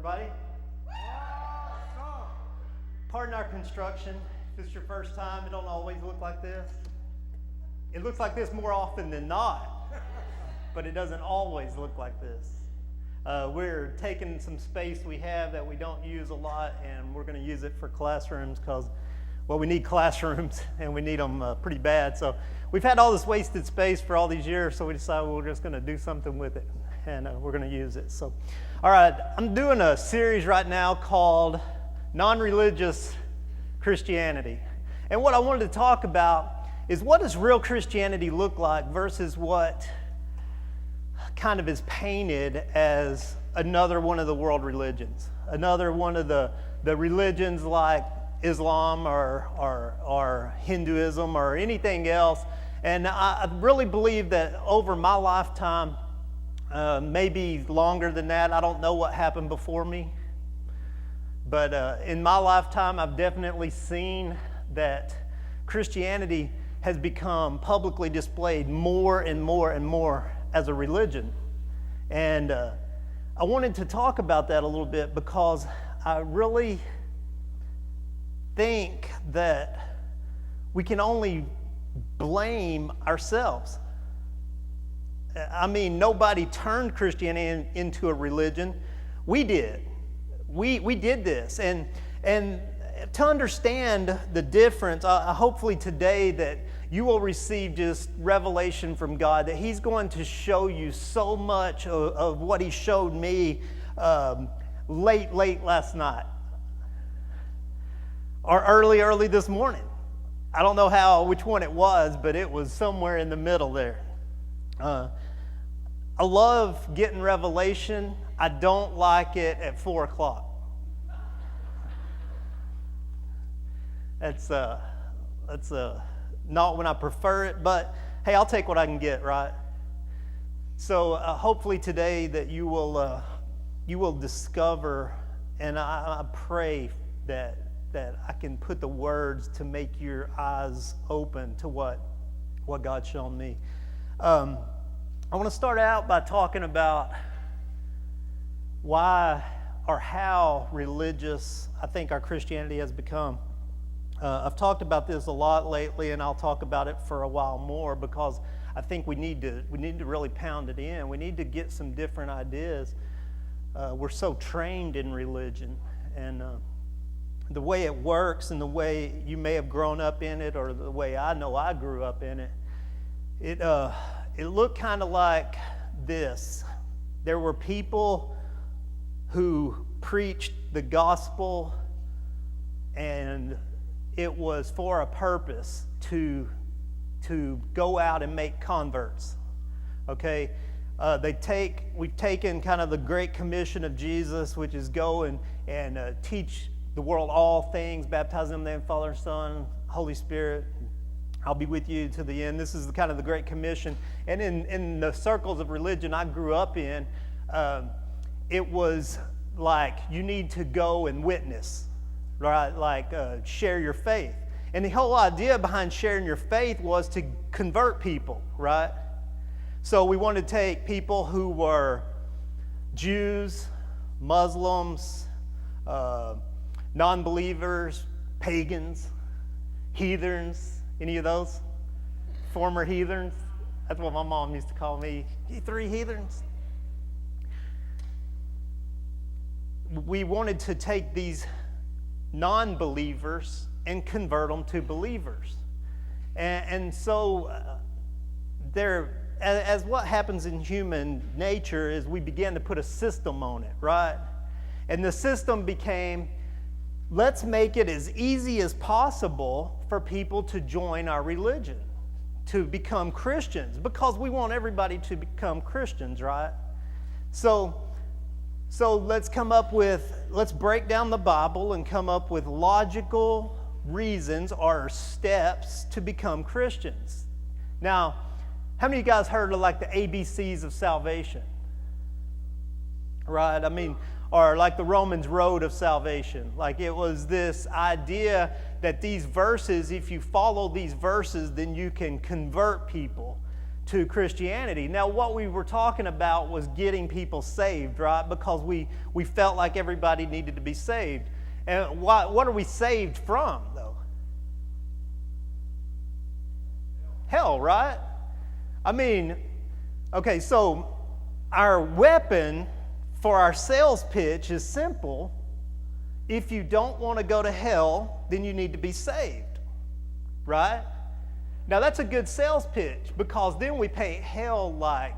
everybody. Pardon our construction. If it's your first time, it don't always look like this. It looks like this more often than not, but it doesn't always look like this. We're taking some space we have that we don't use a lot, and we're going to use it for classrooms because, well, we need classrooms, and we need them pretty bad. So we've had all this wasted space for all these years, so we decided we're just going to do something with it, and we're going to use it. So, all right, I'm doing a series right now called Non-Religious Christianity. And what I wanted to talk about is what does real Christianity look like versus what kind of is painted as another one of the world religions, another one of the religions like Islam or Hinduism or anything else. And I really believe that over my lifetime, maybe longer than that, I don't know what happened before me, but in my lifetime, I've definitely seen that Christianity has become publicly displayed more and more and more as a religion. And I wanted to talk about that a little bit because I really think that we can only blame ourselves. I mean, nobody turned Christianity into a religion. We did. We did this. And to understand the difference, hopefully today that you will receive just revelation from God, that He's going to show you so much of what He showed me late last night. Or early this morning. I don't know which one it was, but it was somewhere in the middle there. I love getting revelation. I don't like it at 4 o'clock. That's not when I prefer it, but hey, I'll take what I can get, right? So hopefully today that you will discover, and I pray that I can put the words to make your eyes open to what God's shown me. I want to start out by talking about why or how religious I think our Christianity has become. I've talked about this a lot lately, and I'll talk about it for a while more because I think we need to really pound it in. We need to get some different ideas. We're so trained in religion, and the way it works and the way you may have grown up in it or the way I know I grew up in it, it looked kind of like this. There were people who preached the gospel, and it was for a purpose to go out and make converts. Okay, we've taken kind of the Great Commission of Jesus, which is go and teach the world all things, baptize them in the name of the Father, Son, Holy Spirit. I'll be with you to the end. This is kind of the Great Commission. And in the circles of religion I grew up in, it was like you need to go and witness, right? Like share your faith. And the whole idea behind sharing your faith was to convert people, right? So we wanted to take people who were Jews, Muslims, non-believers, pagans, heathens. Any of those? Former heathens? That's what my mom used to call me. You 3 heathens? We wanted to take these non-believers and convert them to believers. And so as what happens in human nature is we began to put a system on it, right? And the system became, let's make it as easy as possible for people to join our religion, to become Christians, because we want everybody to become Christians, right? So let's break down the Bible and come up with logical reasons or steps to become Christians. Now, how many of you guys heard of like the ABCs of salvation? Right? I mean, or like the Romans road of salvation. Like it was this idea that these verses, if you follow these verses, then you can convert people to Christianity. Now, what we were talking about was getting people saved, right? Because we felt like everybody needed to be saved. And what are we saved from, though? Hell, right? I mean, okay, so our weapon for our sales pitch is simple. If you don't want to go to hell, then you need to be saved, right? Now, that's a good sales pitch, because then we paint hell like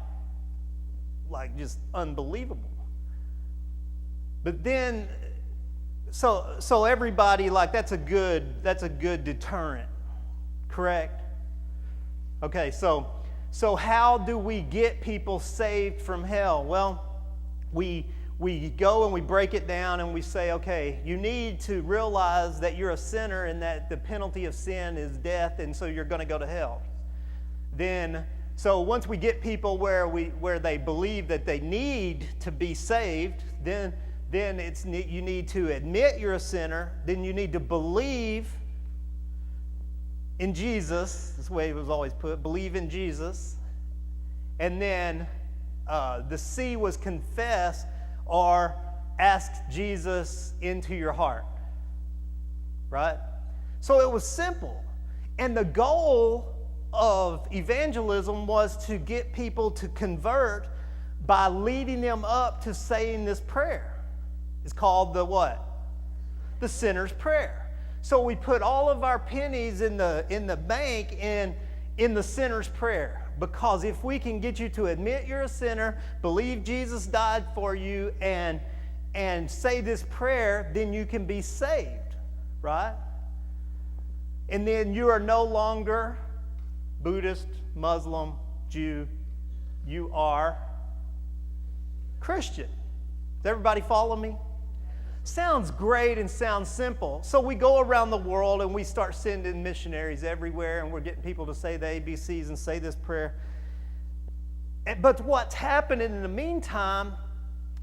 just unbelievable. But then, so everybody, like, that's a good deterrent, correct? Okay, so how do we get people saved from hell? Well, we go and we break it down and we say, okay, you need to realize that you're a sinner and that the penalty of sin is death, and so you're going to go to hell. Then, so once we get people where they believe that they need to be saved, then you need to admit you're a sinner. Then you need to believe in Jesus. This way it was always put, believe in Jesus. And then the C was confess, or ask Jesus into your heart, right? So it was simple. And the goal of evangelism was to get people to convert by leading them up to saying this prayer. It's called the what? The sinner's prayer. So we put all of our pennies in the bank in the sinner's prayer. Because if we can get you to admit you're a sinner, believe Jesus died for you, and say this prayer, then you can be saved, right? And then you are no longer Buddhist, Muslim, Jew. You are Christian. Does everybody follow me? Sounds great and sounds simple. So we go around the world and we start sending missionaries everywhere, and we're getting people to say the ABCs and say this prayer. But what's happening in the meantime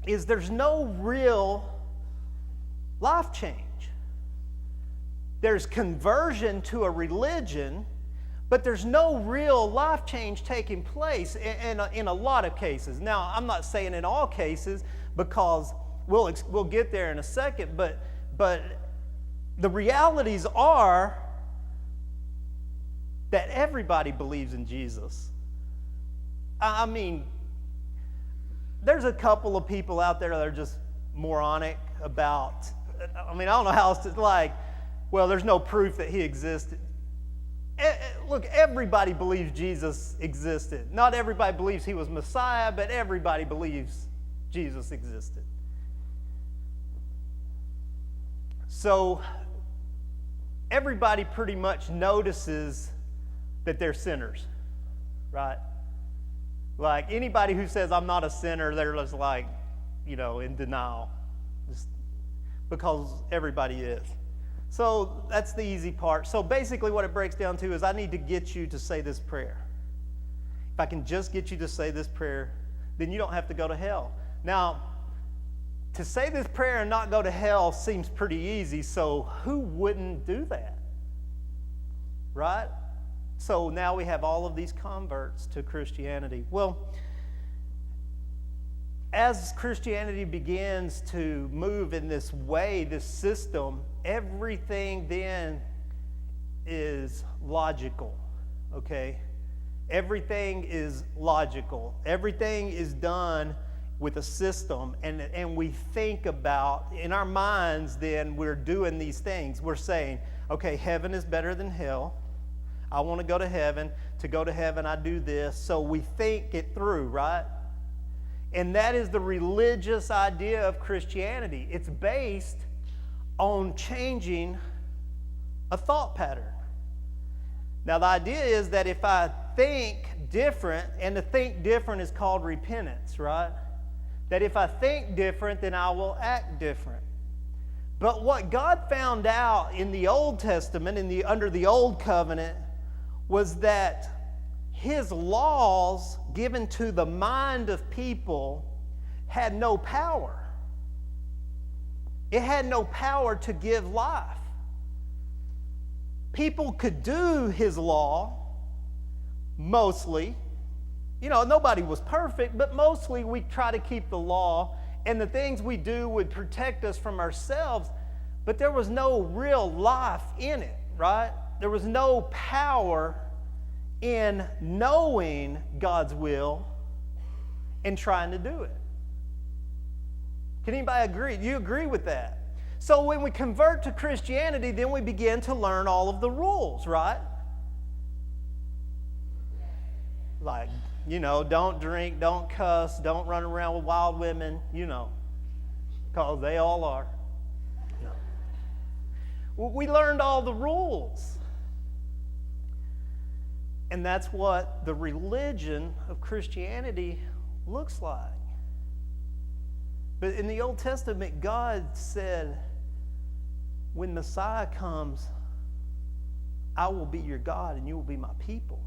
is there's no real life change. There's conversion to a religion, but there's no real life change taking place in a lot of cases. Now, I'm not saying in all cases, because we'll get there in a second, but the realities are that everybody believes in Jesus. I mean, there's a couple of people out there that are just moronic about, I mean, I don't know how else to, like, well, there's no proof that he existed. Look, everybody believes Jesus existed. Not everybody believes he was Messiah, but everybody believes Jesus existed. So everybody pretty much notices that they're sinners, right? Like, anybody who says, I'm not a sinner, they're just like, in denial, just because everybody is. So that's the easy part. So basically what it breaks down to is I need to get you to say this prayer. If I can just get you to say this prayer, then you don't have to go to hell. Now, to say this prayer and not go to hell seems pretty easy, so who wouldn't do that? Right? So now we have all of these converts to Christianity. Well, as Christianity begins to move in this way, this system, everything then is logical, okay? Everything is logical. Everything is done with a system, and we think about, in our minds, then we're doing these things. We're saying, okay, heaven is better than hell. I want to go to heaven. To go to heaven, I do this. So we think it through, right? And that is the religious idea of Christianity. It's based on changing a thought pattern. Now, the idea is that if I think different, and to think different is called repentance, right? That if I think different, then I will act different. But what God found out in the Old Testament, under the Old Covenant, was that His laws given to the mind of people had no power. It had no power to give life. People could do His law, mostly, Nobody was perfect, but mostly we try to keep the law, and the things we do would protect us from ourselves, but there was no real life in it, right? There was no power in knowing God's will and trying to do it. Can anybody agree? Do you agree with that? So when we convert to Christianity, then we begin to learn all of the rules, right? Like, don't drink, don't cuss, don't run around with wild women, because they all are. We learned all the rules. And that's what the religion of Christianity looks like. But in the Old Testament, God said, when Messiah comes, I will be your God and you will be my people.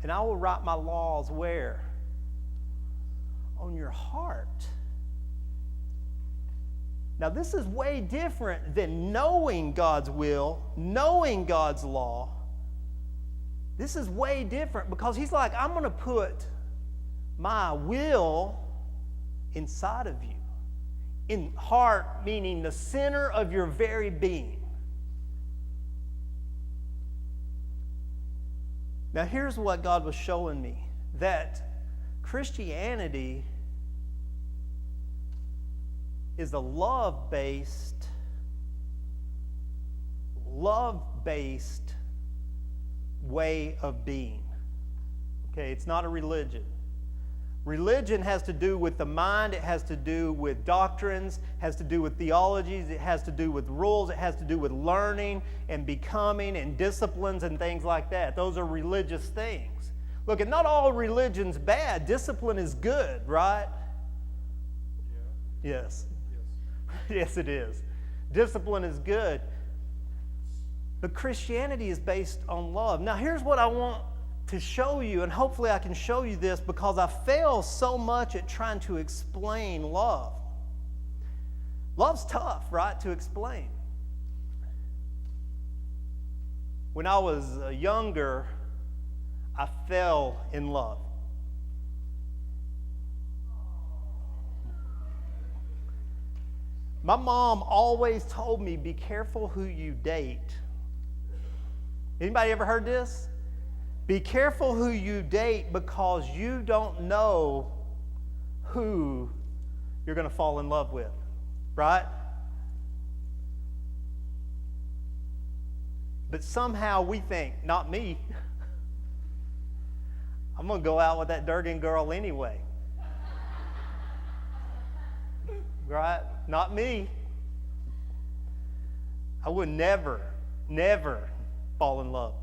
And I will write my laws where? On your heart. Now, this is way different than knowing God's will, knowing God's law. This is way different because he's like, I'm going to put my will inside of you. In heart, meaning the center of your very being. Now, here's what God was showing me. That Christianity is a love-based way of being. Okay, it's not a religion. Religion has to do with the mind, it has to do with doctrines, has to do with theologies, it has to do with rules, it has to do with learning and becoming and disciplines and things like that. Those are religious things. Look, and not all religion's bad. Discipline is good, right? Yeah. Yes. Yes, it is. Discipline is good. But Christianity is based on love. Now, here's what I want to show you, and hopefully I can show you this because I fail so much at trying to explain love. Love's tough, right, to explain. When I was younger, I fell in love. My mom always told me, be careful who you date. Anybody ever heard this? Be careful who you date because you don't know who you're going to fall in love with, right? But somehow we think, not me. I'm going to go out with that Durgan girl anyway. Right? Not me. I would never fall in love.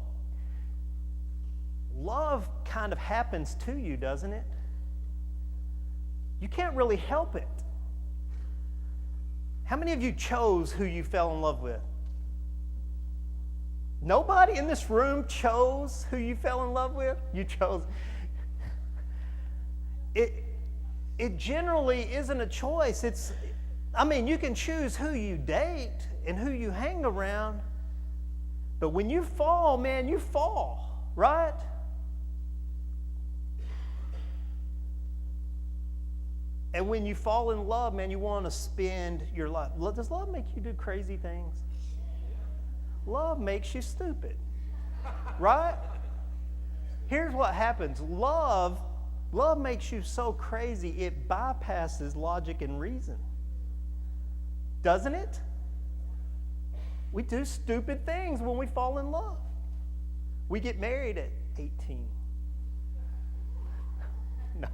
Love kind of happens to you, doesn't it? You can't really help it. How many of you chose who you fell in love with? Nobody in this room chose who you fell in love with? You chose. It generally isn't a choice. You can choose who you date and who you hang around, but when you fall, man, you fall, right? And when you fall in love, man, you want to spend your life. Does love make you do crazy things? Love makes you stupid, right? Here's what happens. Love makes you so crazy, it bypasses logic and reason. Doesn't it? We do stupid things when we fall in love. We get married at 18. No.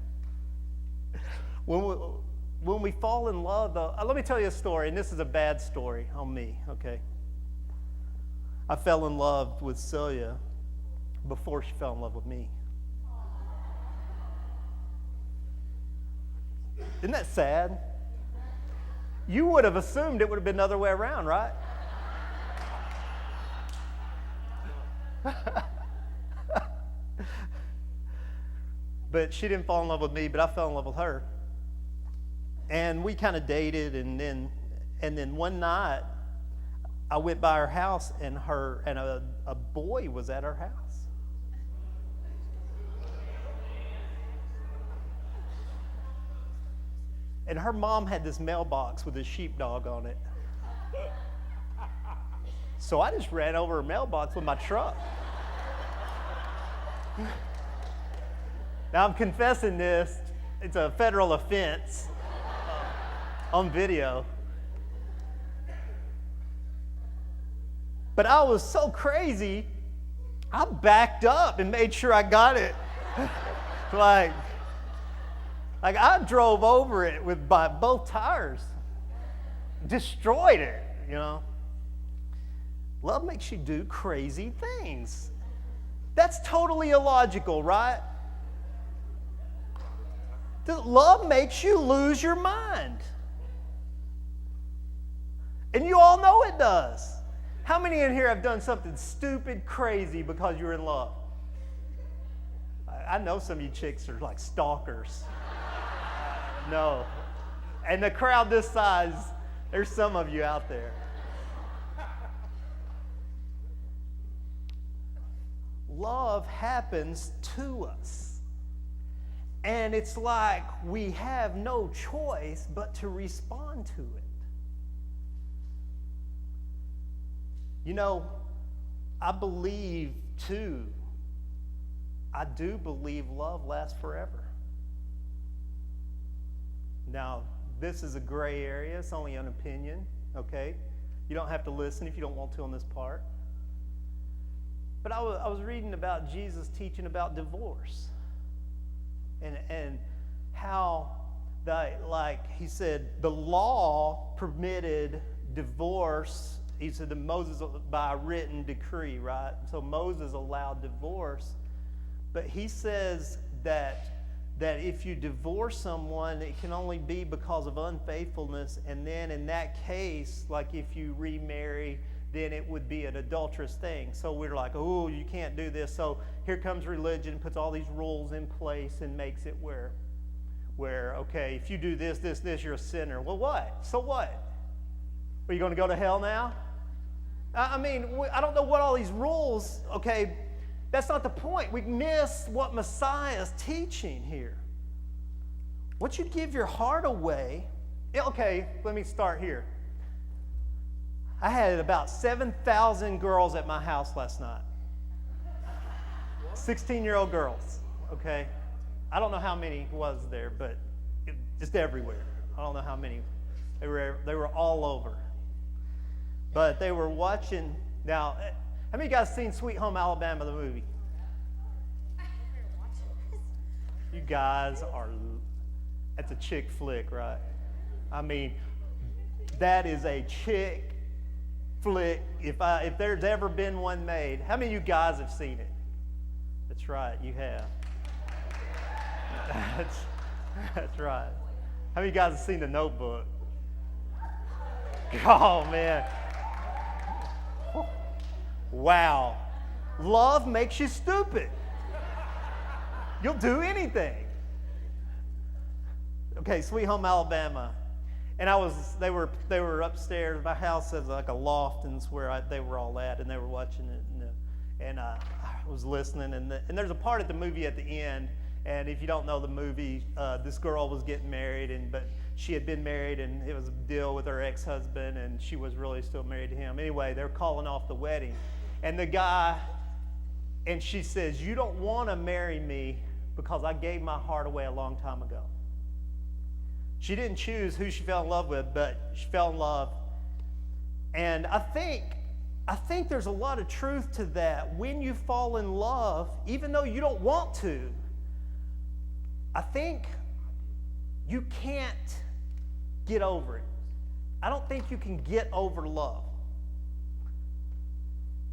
When we fall in love, though, let me tell you a story, and this is a bad story on me, okay? I fell in love with Celia before she fell in love with me. Isn't that sad? You would have assumed it would have been the other way around, right? But she didn't fall in love with me, but I fell in love with her. And we kind of dated, and then one night I went by her house, and a boy was at her house. And her mom had this mailbox with a sheepdog on it. So I just ran over her mailbox with my truck. Now I'm confessing this. It's a federal offense on video. But I was so crazy, I backed up and made sure I got it. like I drove over it with both tires. Destroyed it, you know. Love makes you do crazy things. That's totally illogical, right? Love makes you lose your mind. And you all know it does. How many in here have done something stupid, crazy because you're in love? I know some of you chicks are like stalkers. No. And the crowd this size, there's some of you out there. Love happens to us. And it's like we have no choice but to respond to it. You know, I believe too, I do believe love lasts forever. Now, this is a gray area. It's only an opinion, okay? You don't have to listen if you don't want to on this part. But I was reading about Jesus teaching about divorce. And how, he said, the law permitted divorce. He said that Moses, by a written decree, right? So Moses allowed divorce. But he says that if you divorce someone, it can only be because of unfaithfulness. And then in that case, like if you remarry, then it would be an adulterous thing. So we're like, oh, you can't do this. So here comes religion, puts all these rules in place and makes it where okay, if you do this, you're a sinner. Well, what? So what? Are you going to go to hell now? I mean, I don't know what all these rules, okay, that's not the point. We miss what Messiah's teaching here. Once you give your heart away, okay, let me start here. I had about 7,000 girls at my house last night. 16-year-old girls, okay? I don't know how many was there, but just everywhere. I don't know how many. They were all over. But they were watching. Now, how many of you guys seen Sweet Home Alabama, the movie? You guys are, that's a chick flick, right? I mean, that is a chick flick. If there's ever been one made. How many of you guys have seen it? That's right, you have. That's right. How many of you guys have seen The Notebook? Oh, man. Wow. Love makes you stupid. You'll do anything. Okay, Sweet Home Alabama. And they were upstairs. My house has like a loft, and it's where they were all at, and they were watching it. And I was listening, and there's a part of the movie at the end. And if you don't know the movie, this girl was getting married, but she had been married, and it was a deal with her ex-husband, and she was really still married to him. Anyway, they're calling off the wedding. And the guy, and she says, "You don't want to marry me because I gave my heart away a long time ago." She didn't choose who she fell in love with, but she fell in love. And I think there's a lot of truth to that. When you fall in love, even though you don't want to, I think you can't get over it. I don't think you can get over love.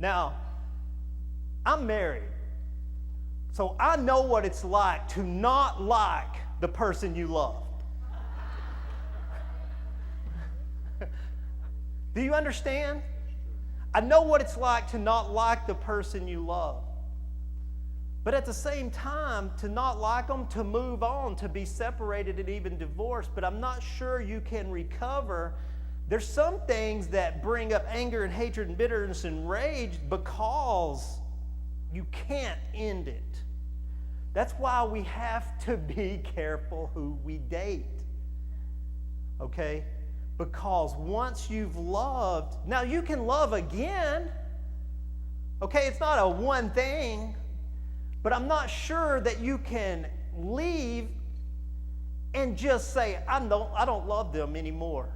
Now, I'm married, so I know what it's like to not like the person you love. Do you understand? I know what it's like to not like the person you love. But at the same time, to not like them, to move on, to be separated and even divorced, but I'm not sure you can recover. There's some things that bring up anger and hatred and bitterness and rage because you can't end it. That's why we have to be careful who we date. okay? Because once you've loved, now you can love again, okay? It's not a one thing, but I'm not sure that you can leave and just say, I don't love them anymore.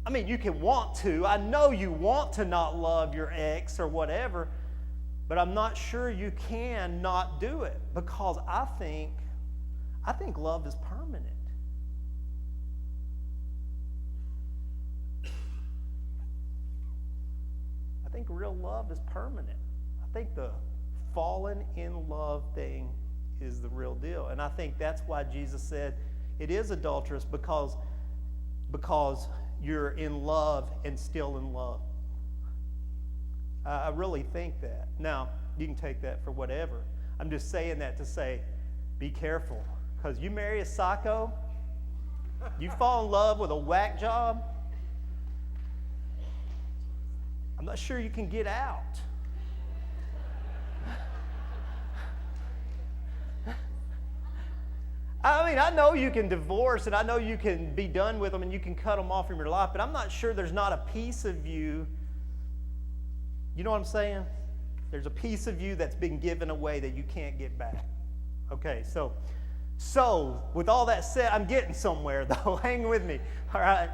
I mean, you can want to. I know you want to not love your ex or whatever, but I'm not sure you can not do it, because I think love is permanent. I think real love is permanent. I think the fallen in love thing is the real deal. And I think that's why Jesus said it is adulterous, because you're in love and still in love. I really think that. Now, you can take that for whatever. I'm just saying that to say, be careful. Because you marry a psycho, you fall in love with a whack job, I'm not sure you can get out. I mean, I know you can divorce, and I know you can be done with them, and you can cut them off from your life, but I'm not sure there's not a piece of you. You know what I'm saying? There's a piece of you that's been given away that you can't get back. Okay, so with all that said, I'm getting somewhere, though. Hang with me, all right?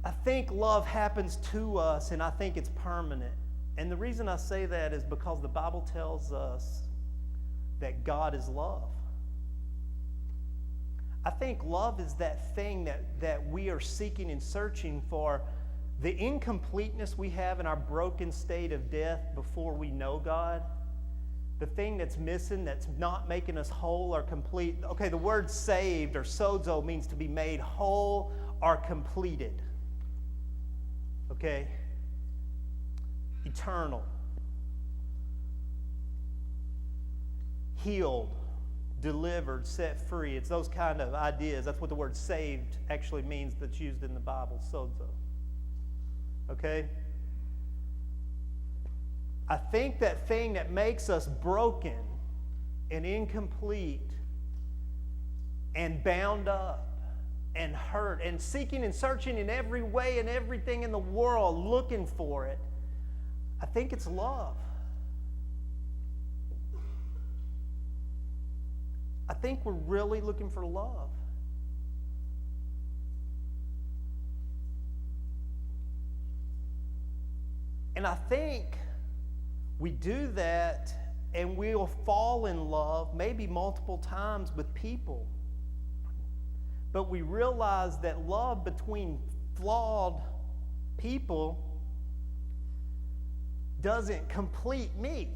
I think love happens to us, and I think it's permanent. And the reason I say that is because the Bible tells us that God is love. I think love is that thing that we are seeking and searching for. The incompleteness we have in our broken state of death before we know God, the thing that's missing, that's not making us whole or complete. Okay, the word saved or sozo means to be made whole or completed. Okay? Eternal. Healed. Delivered, set free. It's those kind of ideas. That's what the word saved actually means that's used in the Bible, sozo. Okay? I think that thing that makes us broken and incomplete and bound up and hurt and seeking and searching in every way and everything in the world, looking for it, I think it's love. I think we're really looking for love. And I think we do that and we'll fall in love maybe multiple times with people. But we realize that love between flawed people doesn't complete me.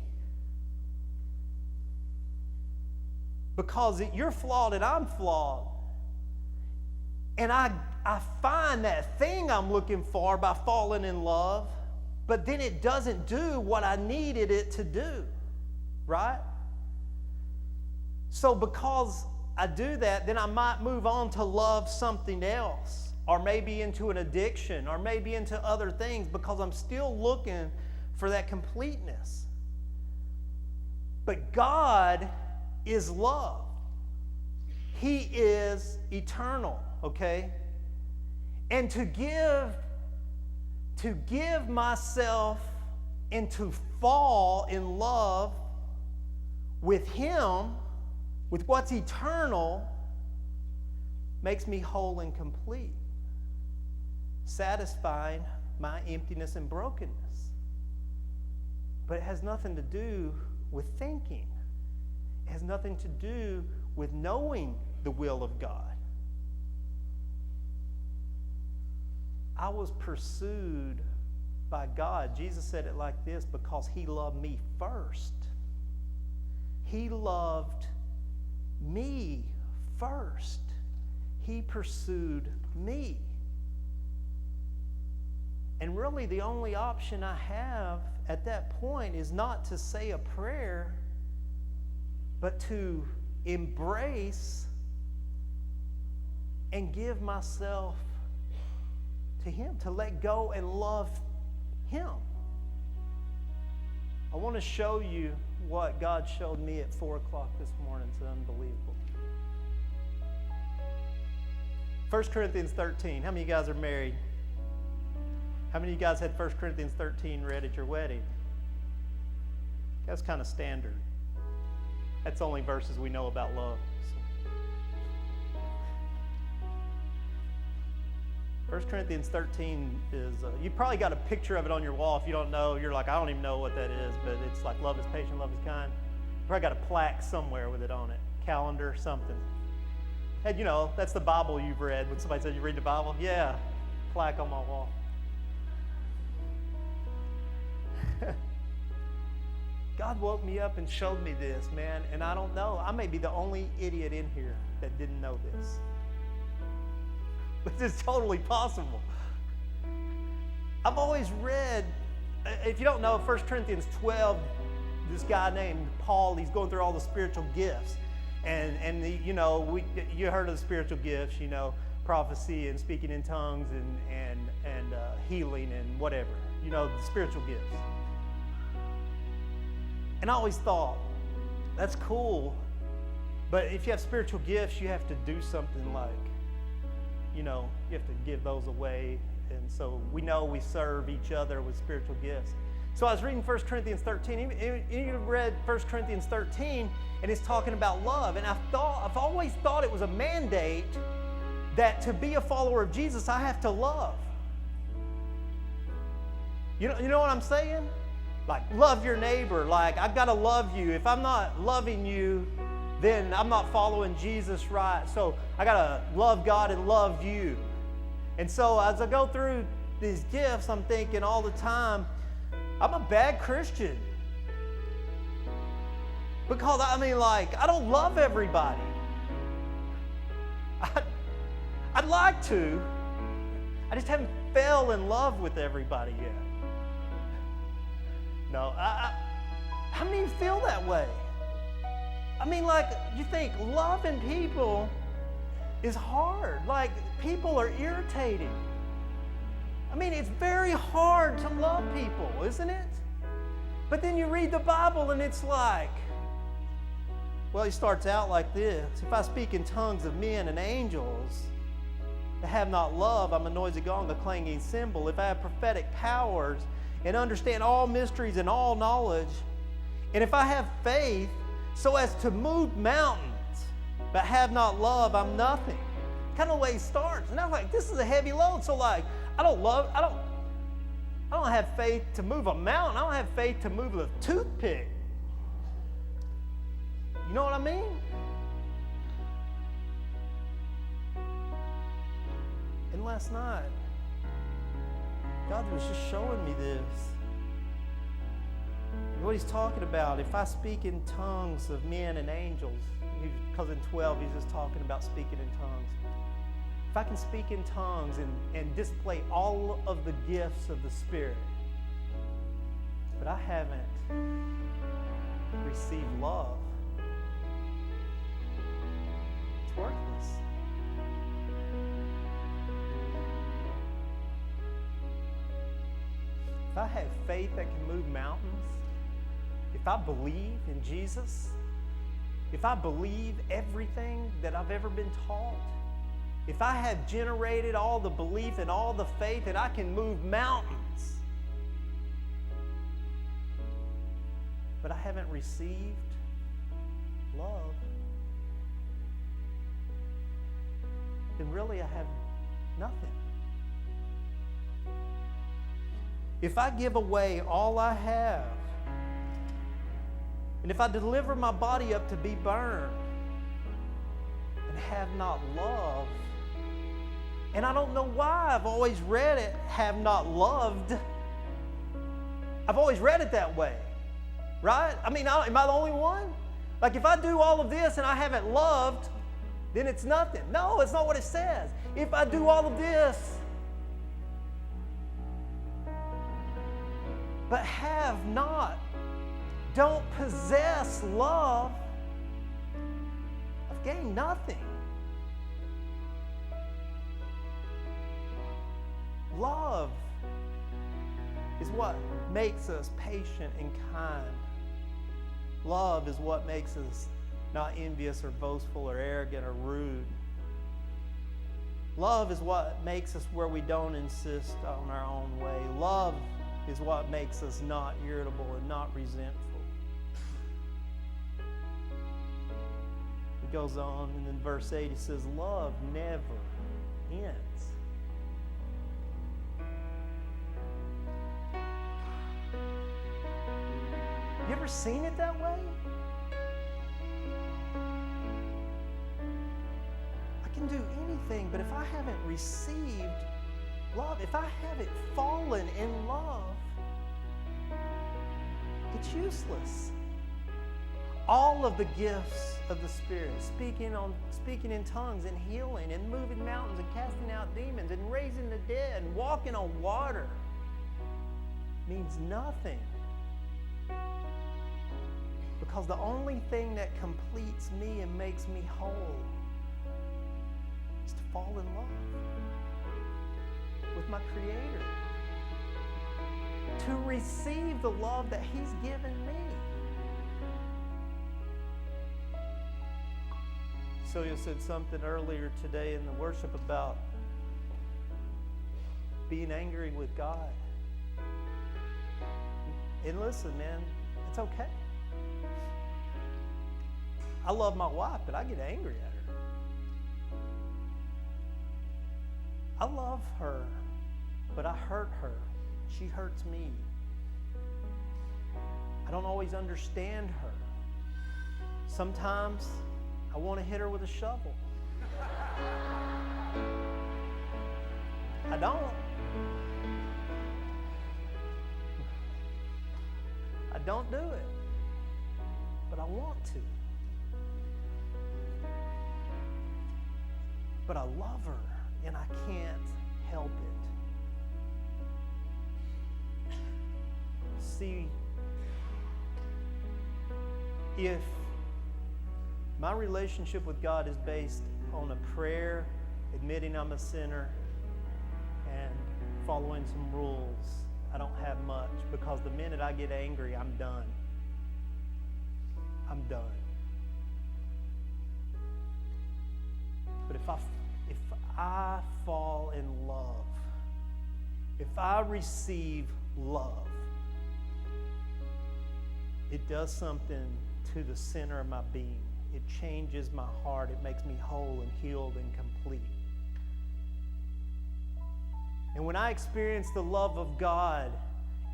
Because you're flawed and I'm flawed. And I find that thing I'm looking for by falling in love, but then it doesn't do what I needed it to do, right? So because I do that, then I might move on to love something else, or maybe into an addiction, or maybe into other things, because I'm still looking for that completeness. But God is love. He is eternal, okay? And to give myself and to fall in love with Him, with what's eternal, makes me whole and complete, satisfying my emptiness and brokenness. But it has nothing to do with thinking. It has nothing to do with knowing the will of God. I was pursued by God. Jesus said it like this: because He loved me first. He loved me first. He pursued me. And really the only option I have at that point is not to say a prayer, but to embrace and give myself to Him, to let go and love Him. I want to show you what God showed me at 4 o'clock this morning. It's unbelievable. 1 Corinthians 13. How many of you guys are married? How many of you guys had 1 Corinthians 13 read at your wedding? That's kind of standard. That's the only verses we know about love. So. 1 Corinthians 13 is, you probably got a picture of it on your wall. If you don't know, you're like, I don't even know what that is, but it's like love is patient, love is kind. You probably got a plaque somewhere with it on it, calendar, something. And that's the Bible you've read. When somebody says you read the Bible, yeah, plaque on my wall. God woke me up and showed me this, man, and I don't know. I may be the only idiot in here that didn't know this. This is totally possible. I've always read, if you don't know, 1 Corinthians 12, this guy named Paul, he's going through all the spiritual gifts. And you heard of the spiritual gifts, prophecy and speaking in tongues and healing and whatever, the spiritual gifts. And I always thought, that's cool, but if you have spiritual gifts, you have to do something like, you have to give those away. And so we know we serve each other with spiritual gifts. So I was reading 1 Corinthians 13. You read 1 Corinthians 13, and it's talking about love. And I've always thought it was a mandate that to be a follower of Jesus, I have to love. You know what I'm saying? Like, love your neighbor. Like, I've got to love you. If I'm not loving you, then I'm not following Jesus right. So I got to love God and love you. And so as I go through these gifts, I'm thinking all the time, I'm a bad Christian. Because, I don't love everybody. I'd like to. I just haven't fell in love with everybody yet. No, how many of you feel that way? You think loving people is hard. People are irritating. It's very hard to love people, isn't it? But then you read the Bible and it's like, he starts out like this. If I speak in tongues of men and angels, and have not love, I'm a noisy gong, a clanging cymbal. If I have prophetic powers and understand all mysteries and all knowledge, and if I have faith so as to move mountains, but have not love, I'm nothing. Kind of the way he starts. And I'm like, this is a heavy load. So I don't have faith to move a mountain. I don't have faith to move a toothpick. You know what I mean? And last night, God was just showing me this. And what he's talking about, if I speak in tongues of men and angels, because in 12 he's just talking about speaking in tongues. If I can speak in tongues and display all of the gifts of the Spirit, but I haven't received love, it's worthless. If I have faith that can move mountains, if I believe in Jesus, if I believe everything that I've ever been taught, if I have generated all the belief and all the faith that I can move mountains, but I haven't received love, then really I have nothing. If I give away all I have, and if I deliver my body up to be burned and have not love, and I don't know why I've always read it, have not loved. I've always read it that way, right? Am I the only one? If I do all of this and I haven't loved, then it's nothing. No, it's not what it says. If I do all of this, but have not, don't possess love, I've gained nothing. Love is what makes us patient and kind. Love is what makes us not envious or boastful or arrogant or rude. Love is what makes us where we don't insist on our own way. Love is what makes us not irritable and not resentful. It goes on, and in verse 8 he says, love never ends. You ever seen it that way? I can do anything, but if I haven't received love, if I haven't fallen in love, it's useless. All of the gifts of the Spirit, speaking in tongues and healing and moving mountains and casting out demons and raising the dead and walking on water, means nothing. Because the only thing that completes me and makes me whole is to fall in love with my Creator. To receive the love that He's given me. Celia said something earlier today in the worship about being angry with God. And listen, man, it's okay. I love my wife, but I get angry at her. I love her, but I hurt her. She hurts me. I don't always understand her. Sometimes I want to hit her with a shovel. I don't. I don't do it, but I want to. But I love her, and I can't help it. See, if my relationship with God is based on a prayer, admitting I'm a sinner, and following some rules, I don't have much, because the minute I get angry, I'm done. I'm done. But if I fall in love, if I receive love, it does something to the center of my being. It changes my heart. It makes me whole and healed and complete. And when I experience the love of God,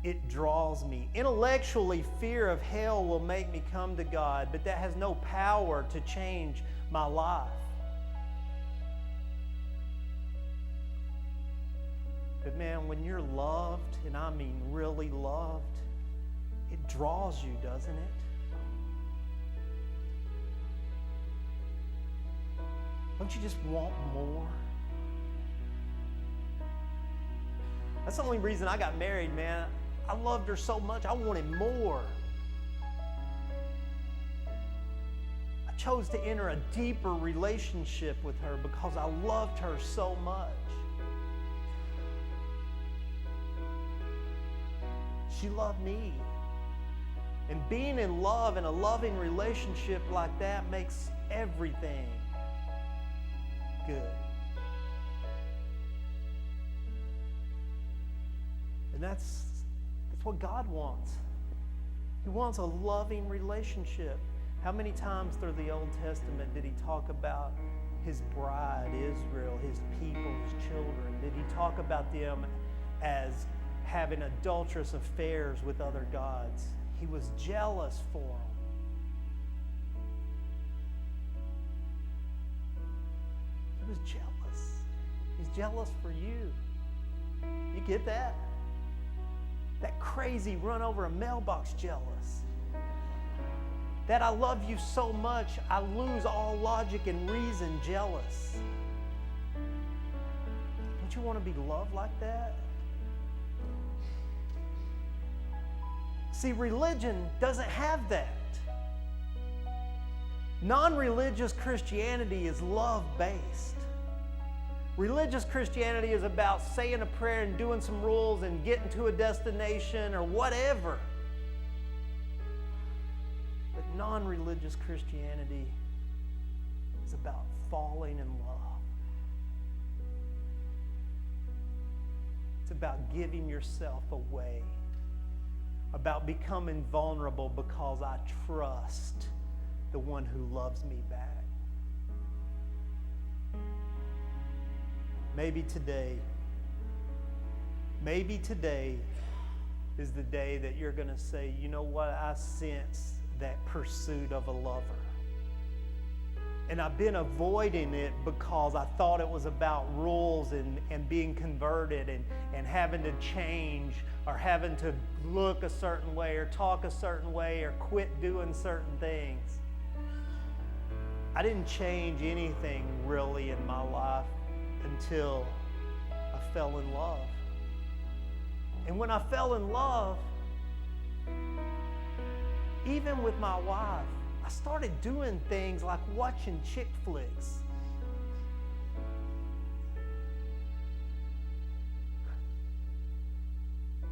it draws me. Intellectually, fear of hell will make me come to God, but that has no power to change my life. But man, when you're loved, and I mean really loved, it draws you, doesn't it? Don't you just want more? That's the only reason I got married, man. I loved her so much, I wanted more. I chose to enter a deeper relationship with her because I loved her so much. She loved me. And being in love and a loving relationship like that makes everything good. And that's what God wants. He wants a loving relationship. How many times through the Old Testament did He talk about His bride, Israel, His people, His children? Did He talk about them as having adulterous affairs with other gods? He was jealous for them. He was jealous. He's jealous for you. You get that? That crazy run over a mailbox jealous. That I love you so much, I lose all logic and reason jealous. Don't you want to be loved like that? See, religion doesn't have that. Non-religious Christianity is love-based. Religious Christianity is about saying a prayer and doing some rules and getting to a destination or whatever. But non-religious Christianity is about falling in love. It's about giving yourself away, about becoming vulnerable because I trust the one who loves me back. Maybe today is the day that you're going to say, you know what, I sense that pursuit of a lover. And I've been avoiding it because I thought it was about rules and being converted and having to change or having to look a certain way or talk a certain way or quit doing certain things. I didn't change anything really in my life until I fell in love. And when I fell in love, even with my wife, I started doing things like watching chick flicks.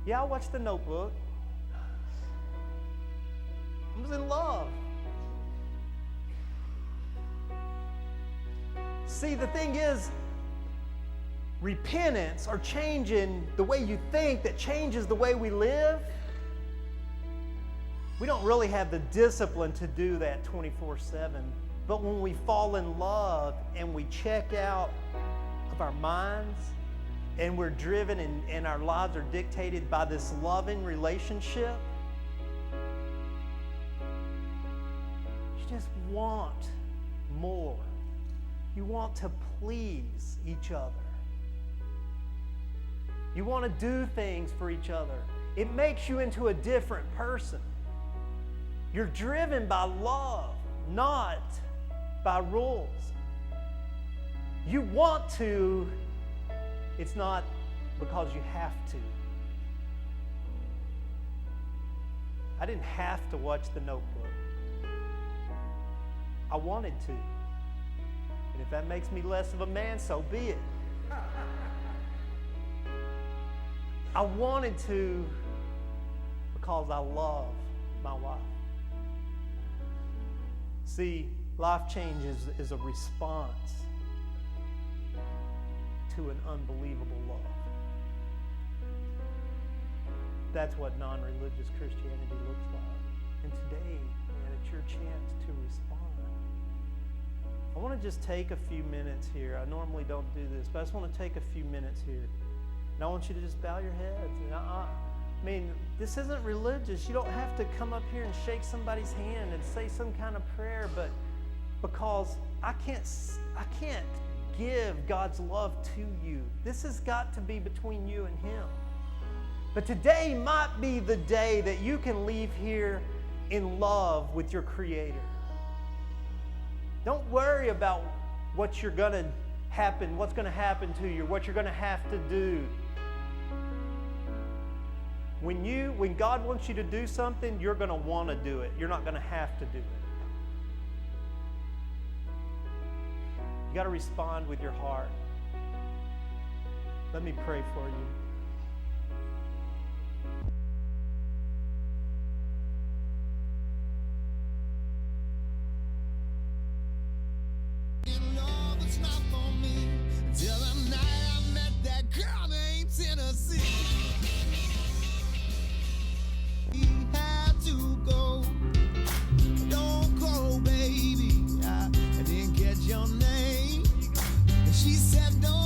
Yeah, I watched The Notebook. I was in love. See, the thing is, repentance or changing the way you think that changes the way we live, we don't really have the discipline to do that 24/7. But when we fall in love and we check out of our minds and we're driven and our lives are dictated by this loving relationship, you just want more. You want to please each other. You want to do things for each other. It makes you into a different person. You're driven by love, not by rules. You want to, it's not because you have to. I didn't have to watch The Notebook. I wanted to. And if that makes me less of a man, so be it. I wanted to because I love my wife. See, life change is a response to an unbelievable love. That's what non-religious Christianity looks like. And today, man, it's your chance to respond. I want to just take a few minutes here. I normally don't do this, but I just want to take a few minutes here. And I want you to just bow your heads. And I mean, this isn't religious. You don't have to come up here and shake somebody's hand and say some kind of prayer, but because I can't give God's love to you. This has got to be between you and Him. But today might be the day that you can leave here in love with your Creator. Don't worry about what's going to happen to you, what you're going to have to do. When God wants you to do something, you're going to want to do it. You're not going to have to do it. You got to respond with your heart. Let me pray for you. Your name. She said, don't